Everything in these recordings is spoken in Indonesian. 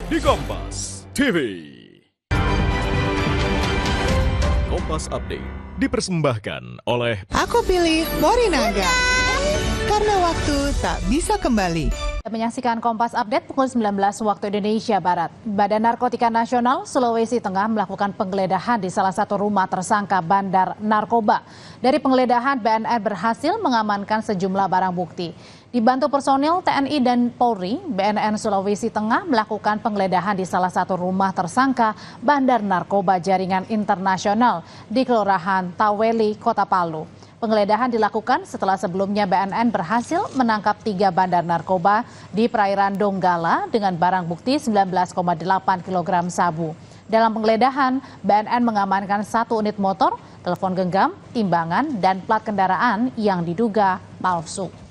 di Kompas TV. Kompas Update dipersembahkan oleh Aku pilih Morinaga karena waktu tak bisa kembali. Menyaksikan Kompas Update pukul 19 waktu Indonesia Barat. Badan Narkotika Nasional Sulawesi Tengah melakukan penggeledahan di salah satu rumah tersangka bandar narkoba. Dari penggeledahan, BNN berhasil mengamankan sejumlah barang bukti. Dibantu personil TNI dan Polri, BNN Sulawesi Tengah melakukan penggeledahan di salah satu rumah tersangka bandar narkoba jaringan internasional di Kelurahan Taweli, Kota Palu. Penggeledahan dilakukan setelah sebelumnya BNN berhasil menangkap 3 bandar narkoba di perairan Donggala dengan barang bukti 19,8 kg sabu. Dalam penggeledahan, BNN mengamankan 1 unit motor, telepon genggam, timbangan, dan plat kendaraan yang diduga palsu.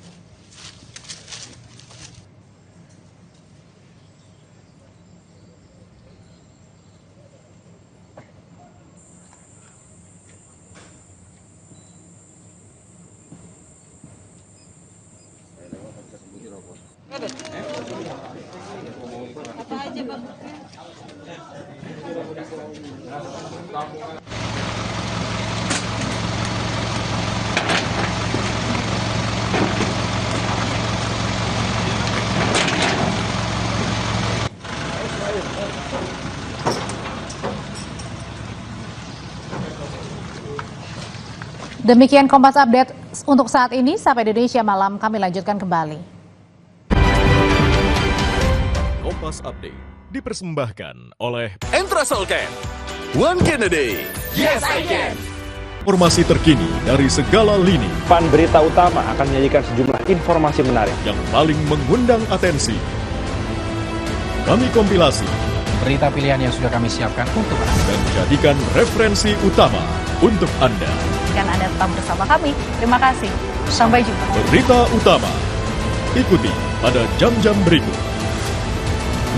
Demikian Kompas Update untuk saat ini. Sampai Indonesia Malam kami lanjutkan kembali. Kompas Update dipersembahkan oleh Entrasolcan, One Kennedy, Yes I Can. informasi terkini dari segala lini Pan Berita Utama akan menyajikan sejumlah informasi menarik yang paling mengundang atensi. Kami kompilasi berita pilihan yang sudah kami siapkan untuk Anda. dan jadikan referensi utama untuk Anda. Dan Anda tetap bersama kami. Terima kasih. Sampai jumpa. Berita utama ikuti pada jam-jam berikut.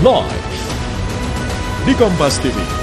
Live di Kompas TV.